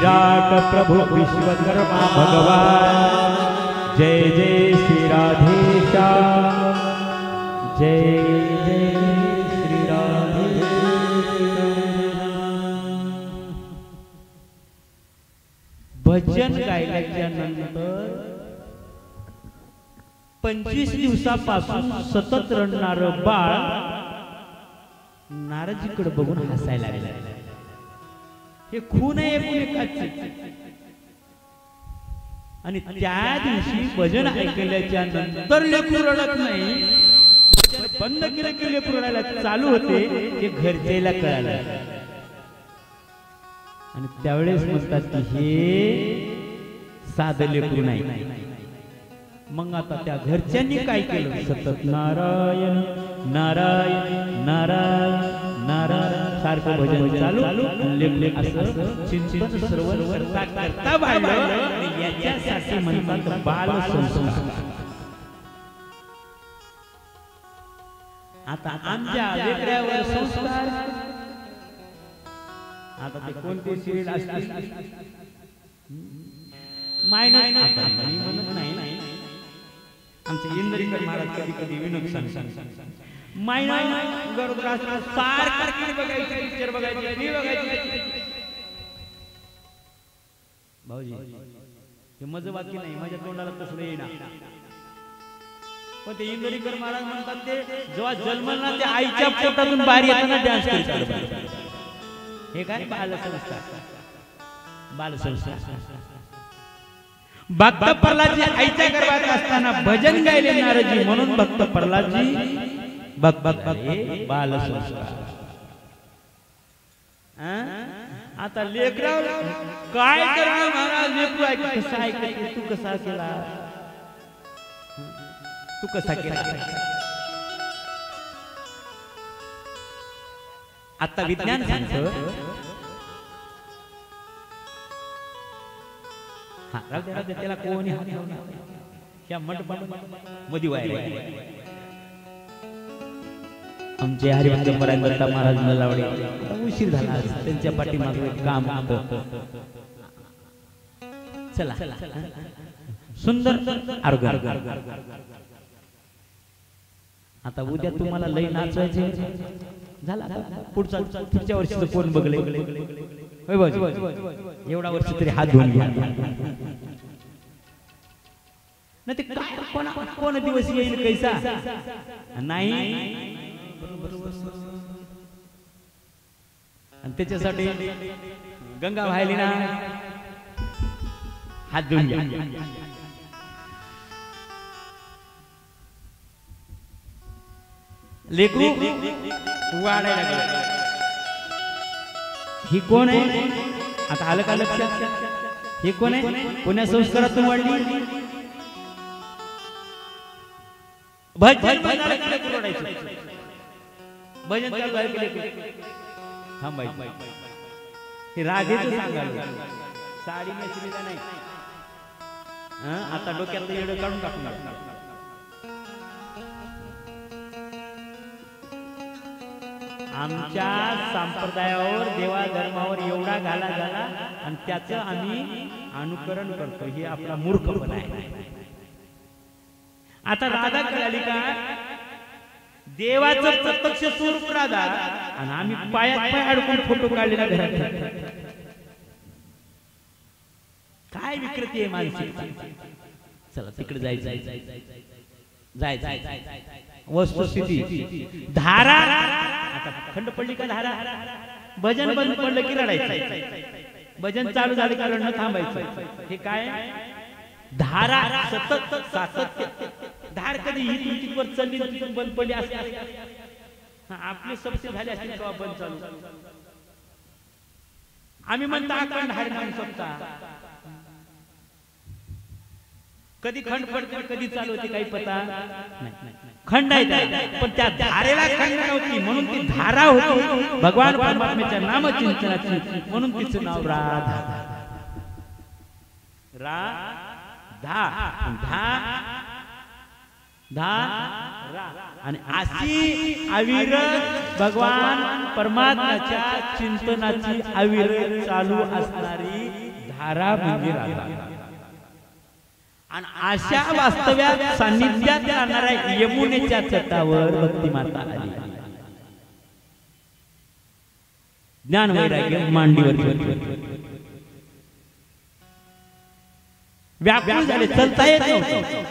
विराट प्रभु विश्वकर्मा भगवान, जय जय श्री राधेशा, जय जय श्री राधेशा। भजन गायल्याच्या नंतर 25 दिवसापासून सतत रडणारं बाळ नारदजीकडे बघून हसायला लागलं। हे खून आहे एकाची। आणि त्या दिवशी भजन ऐकल्याच्या नंतर लेकरू रडत नाही, बंद केलं की लेकरू रडायला चालू होते, हे घरच्याला कळालं। आणि त्यावेळेस म्हणतात की हे साधं लेकरू नाही। मग आता त्या घरच्यांनी काय केलं, सतत नारायण नारायण नारायण नारायण सारखं भजन चालू, लेक असं चिंतन श्रवण करता करता वाढलं। आणि याच्यासाठी म्हणतात बाल संस्कार। आता आमच्या लेकरावर संस्कार, आता ते कोणते सिरियल असतील मायनस म्हणत नाही, आमचे इंद्रिकर महाराज कधी कधी विनोद सांगतात मायनस गरोदर सारखं बघायचं, पिक्चर बघायचं, टीव्ही बघायची। भाऊजी हे माझं वाक्य नाही, माझ्या तोंडाला तसं येईना, पण ते इंद्रिकर महाराज म्हणतात ते जेव्हा जन्मला ते आईच्या पोटातून बाहेर येताना डान्स करतात। हे काय बालसंस्कार, बालसंस्कार। भक्त प्रल्हादजी आईच्या गर्भात असताना भजन गायले नारदजी, म्हणून भक्त प्रल्हादजी बालसंस्कार। आता लेकराव काय करणार महाराज, लेकरू ऐकत कसं ऐकत, तू कसा केला, तू कसा केला। आता विज्ञान सांगतं, त्याला कोणी ह्या मधी वाय आमचे हरिभक्त दत्ता महाराज नलावडे उशीर झाला, त्यांच्या पाठीमागे काम होतं। चला सुंदर आरोग्य। आता उद्या तुम्हाला लई नाचवायचे झाला, पुढच्या वर्षीचं कोण बघले, एवढा वर्ष तरी हात धुवून घ्या ना, ते कोण दिवस येईल कैसा नाही। आणि त्याच्यासाठी गंगा व्हायली ना, हात धुवून घ्या। लेकरू वाढायला लागलं, ही कोण आहे, आता आलं का लक्षात, हे कोण आहे, कोण्या संस्कारातून वाढली। भजन भजन चालू आहे, थांबायचं, हे राधेचं सांगायला, साडी नेसलेला नाही। आता डोक्यात येडं काढून टाकून आमच्या संप्रदायावर देवा धर्मावर एवढा घाला झाला, आणि त्याचं आम्ही अनुकरण करतो, हे आपला मूर्खपणा आहे। आता राधा कळाली का, देवाचं प्रत्यक्ष स्वरूप राधा, आणि आम्ही पायात पाय अडकून फोटो काढलेला घरात। काय विकृती आहे मानसिक। चला तिकडे जायचं वस्तुस्थिती। धारा आता खंड पडली का धारा, भजन बंद पडलं की रडायचं, भजन चालू झालं की रडणं थांबायचं। हे काय धारा, सतत सातत्य। धार कधी ही तुमची वर चढली तिथून बंद पडली असते, आपले सबसे झाले असतील तेव्हा बंद चालू। आम्ही म्हणतो आपण धार म्हणून शकता, कधी खंड पडते कधी चालू होते काही पता नाही। खंड आहे पण त्या धारेला खंड नव्हती, म्हणून ती धारा होती भगवान परमात्म्याच्या नामचिंतनाची, म्हणून तिचं नाव राधा। आणि अशी अविरत भगवान परमात्म्याच्या चिंतनाची अविरत चालू असणारी तारा म्हणजे राधा. आणि अशा वास्तव्यात सान्निध्यात राहणाऱ्या यमुनेच्या तटावर भक्ती माता आली. ज्ञान वैराग्य मांडीवर व्याकुळ झाले, चलता येत नव्हतं.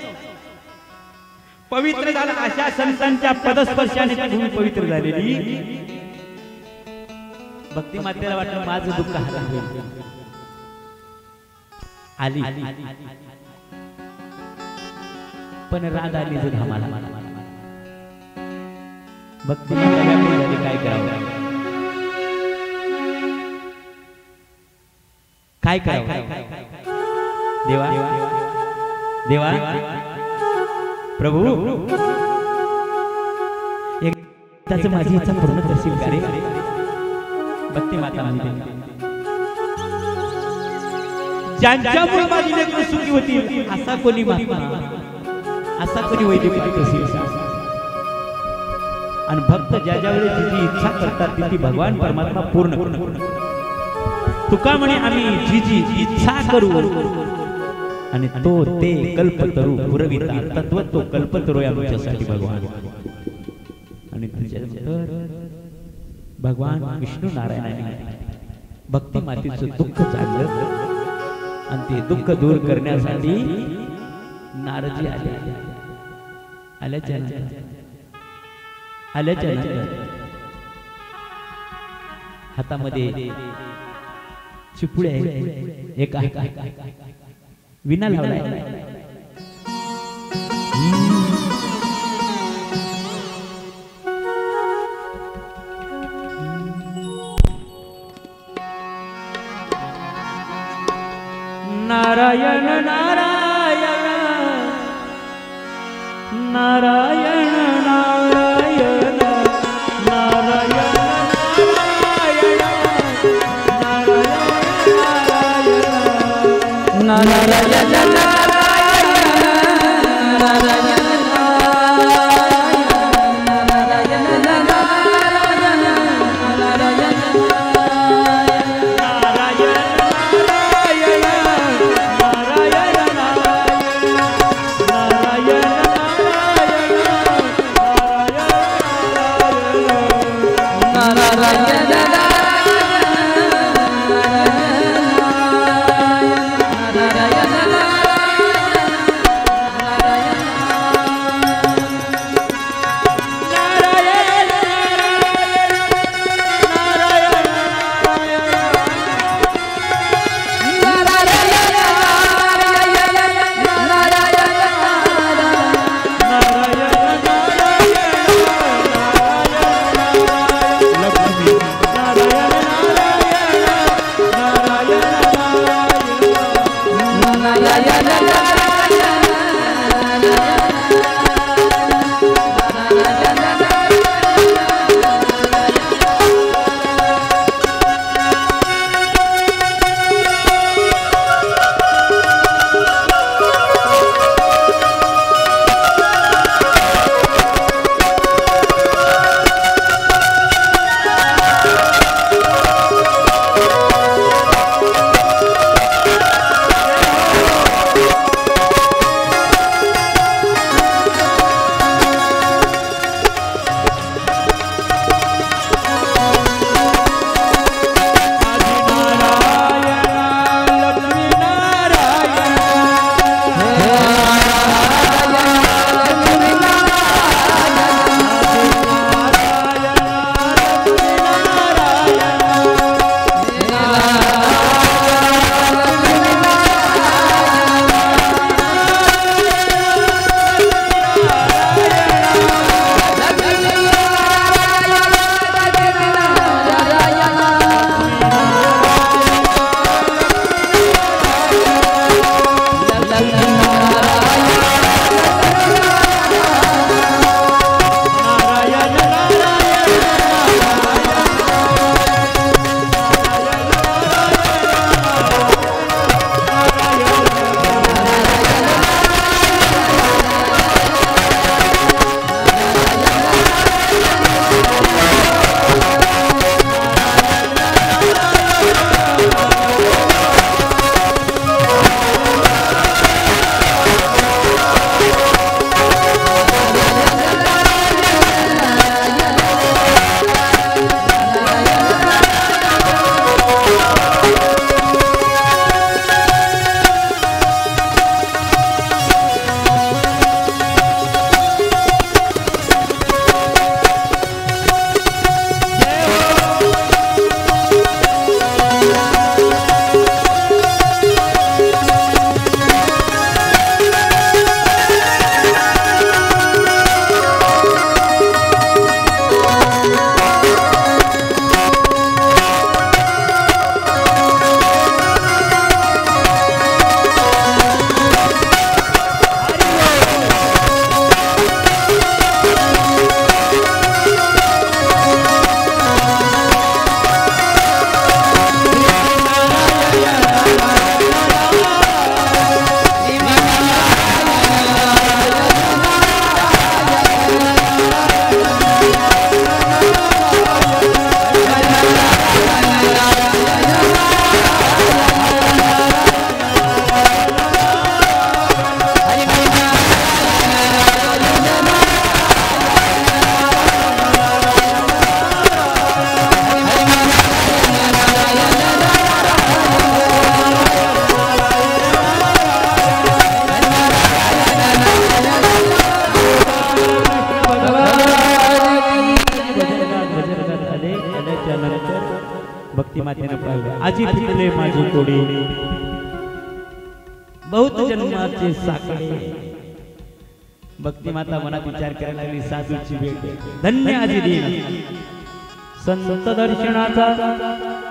पवित्र झाला. अशा संतांच्या पदस्पर्शाने भूमी पवित्र झालेली भक्ती मातेला वाटलं माझं दुःख हरलं. आली पण राधा आली जो धामाला. भक्ती माता व्याकुळ झाली, काय करावं काय करावं. देवा देवा प्रभू एकदाच माझी इच्छा पूर्ण करशील का रे. भक्ती माता म्हणते ज्यांच्यामुळे माझी लेकरं सुखी होतील असा कोणी महात्मा, असा कोणी वैदिक करशील. आणि भक्त ज्या वेळेस जी इच्छा करतात ती भगवान परमात्मा पूर्ण. तुका म्हणे आम्ही जी इच्छा करू आणि तो ते कल्पतरू पुरविता. तत्व तो कल्पतरू आमच्यासाठी भगवान. आणि भगवान विष्णू नारायणाने भक्ती मातेचं दुःख जाणलं आणि ते दुःख दूर करण्यासाठी नारदजी आल्याच्या हातामध्ये चिपुळे एक विना लावलाय. नारायण नारायण नारायण नारायण नारायण नारायण नारायण नारायण मातेने पाहिलं आजी फिरले माझे कोडे बहुत जन्माचे साकडे भक्ती माता मनात विचार करायला लागली साधूची भेट धन्य आजी दिन संत दर्शनाचा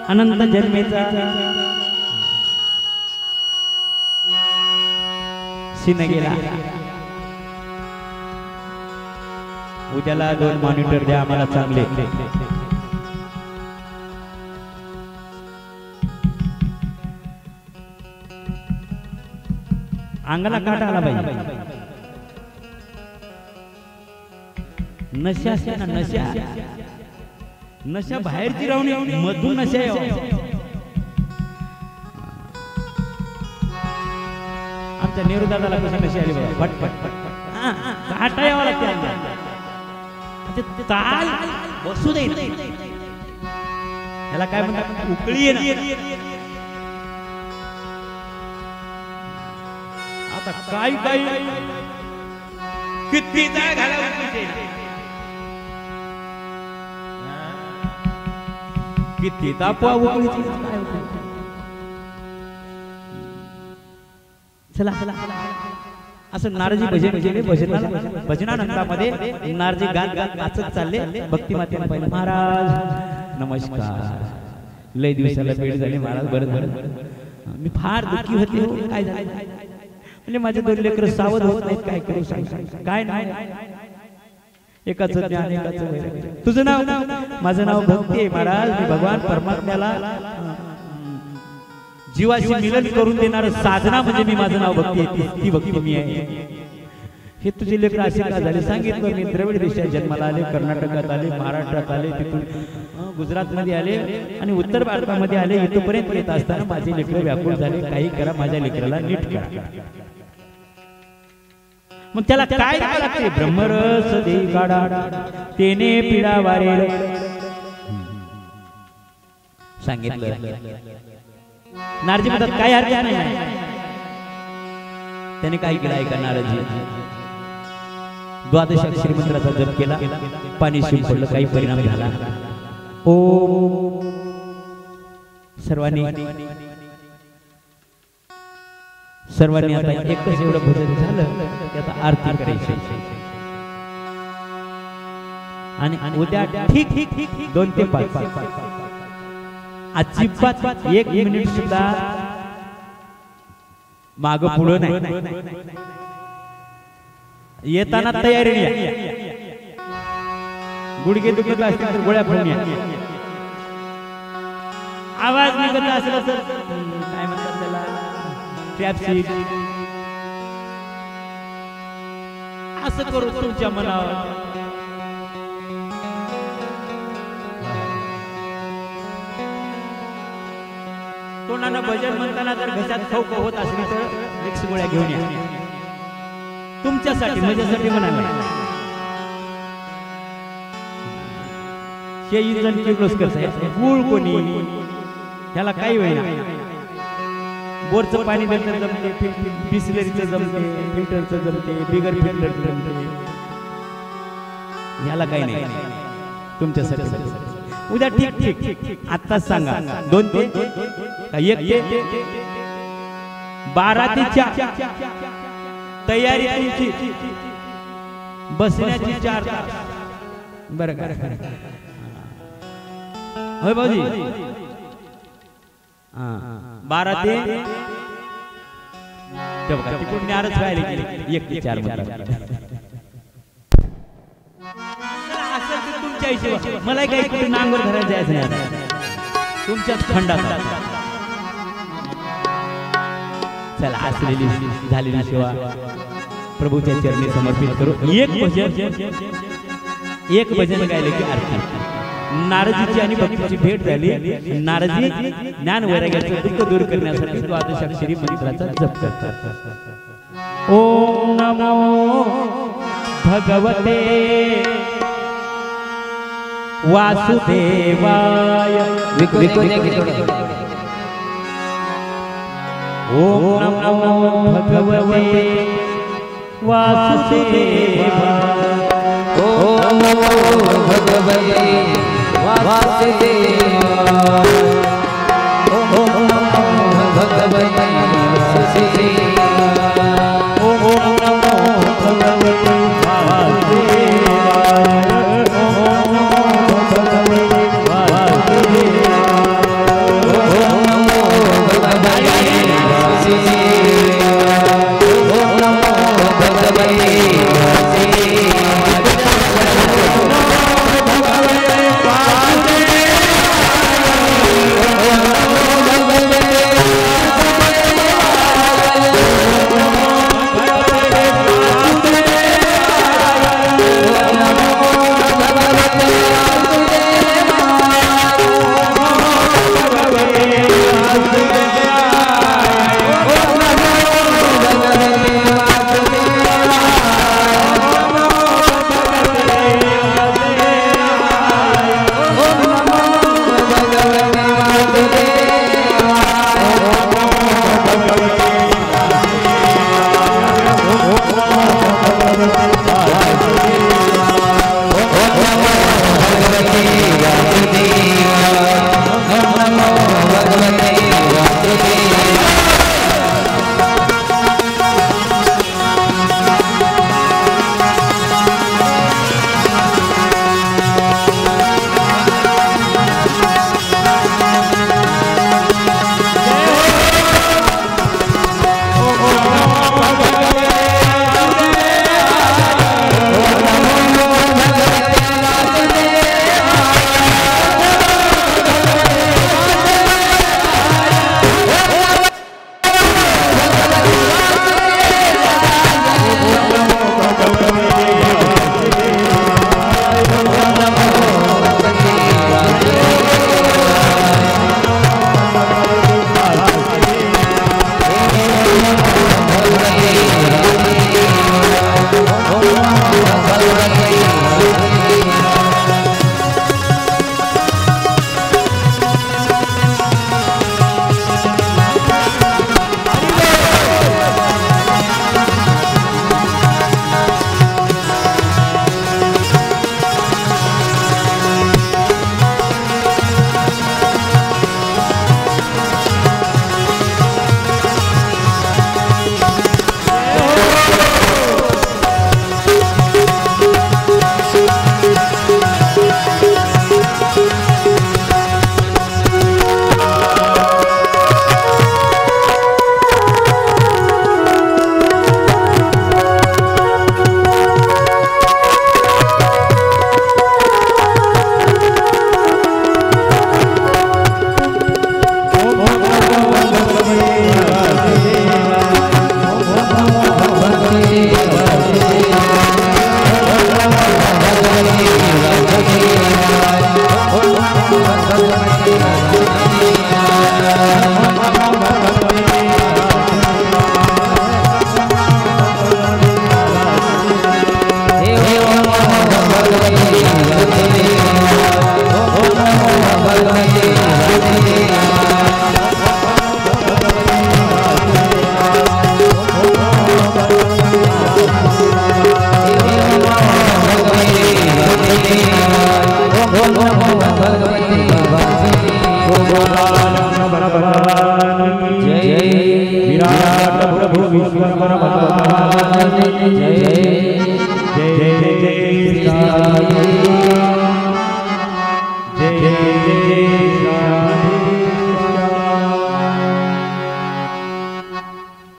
अनंत जन्मेचा सीन गेला उद्याला 2 मॉनिटर द्या आम्हाला चांगले अंगाला काटा आला पाहिजे नशा असते ना नशा नशा बाहेरची राहून मधून नशा आमच्या नेहरू दादाला कशी नशी आली बघा फट फट काटा यावा लागते ताल बसू दे याला काय म्हणतात उकळी आहे आता काय काय किती जाळ घाला किती तापवा उकळीची चला असं नारजी भजन केले भजनानंदामध्ये नारजी गात गात नाचत चालले भक्ती मातेने पाहिलं महाराज नमस्कार लय दिवसाला भेट झाली महाराज बरं मी फार दुःखी होते काय झालं म्हणजे माझे 2 लेकरं सावध होत नाहीत काय करू सांग काय नाही एकाचं ज्ञान एकाचं वैराग्य तुझं नाव माझं नाव भक्ती आहे महाराज मी भगवान परमात्म्याला जीवाशी मिलन करून देणार साधना म्हणजे मी माझं नाव भक्ती आहे ती भक्ती मी आहे हे तुझे लेकर असे का झाले सांगितलं मी द्रविड देशात जन्माला आले कर्नाटकात आले महाराष्ट्रात आले तिथून गुजरात मध्ये आले आणि उत्तर भारतामध्ये आले इथपर्यंत येत असताना माझे लेकर व्याकुळ झाले काही करा माझ्या लेकराला नीट करा मग त्याला काय लागते ब्रह्मरस दे काढा तेने पिढा वारेल सांगितलं नारजी म्हणतात काय हरकत नाही त्याने काय केलं ऐका नारजी 12 अक्षरी मंत्राचा जप केला पाणी शिंपडलं काही परिणाम झाला ओम सर्वांनी आता एकच एवढं भजन झालं की आता आरती करायची आणि उद्या ठीक 2 ते 5 अजिबात 1 मिनिट सुद्धा माग पुढं नाही येताना तयारी गुडघे दुखत असतील तर गोळ्या फोडून या आवाज निघत असला तर काय म्हणतात त्याला ट्रॅपसीट असं करू तुमच्या मनावर तोंडानं भजन म्हणताना जर घशात खवखव होत असली तर विक्स गोळ्या घेऊन या तुमच्यासाठी माझ्यासाठी म्हणाला हे इंजन किडलोस करता गुळ कोणी ह्याला काही वेळ बोरचं पाणी दिलं तर जमते बिस्लरीचं जमते फिल्टरचं जमते बिगर फिल्टरचं जमते ह्याला काही नाही तुमच्यासाठी उद्या ठीक आत्ताच सांगा 2 ते 1 ते 12 ते 4 तयारी तुमची बसण्याची 4 तास बरं का होय भाऊजी 12 ते तिकडून नारच राहिले 1 ते 4 तुमच्या हिशोबाने मला काही कुठे नांगर धरायला जायचं नाही तुमच्याच खंडात चला असलेली झालेली सेवा प्रभूच्या चरणी समर्पित करू एक भजन गायले की आरती नारजीची आणि भक्तीची भेट झाली नारजी ज्ञान वैराग्याचं दुःख दूर करण्यासाठी 12 अक्षरी मंत्राचा जप करतात ओम नमो भगवते वासुदेवाय ओम नमो भगवते वासुदेवाय ओम नमो भगवते वासुदेवाय भगवान की जय। विराट प्रभु विश्वकर्मा भगवान की जय। जय जय जय जय जय जय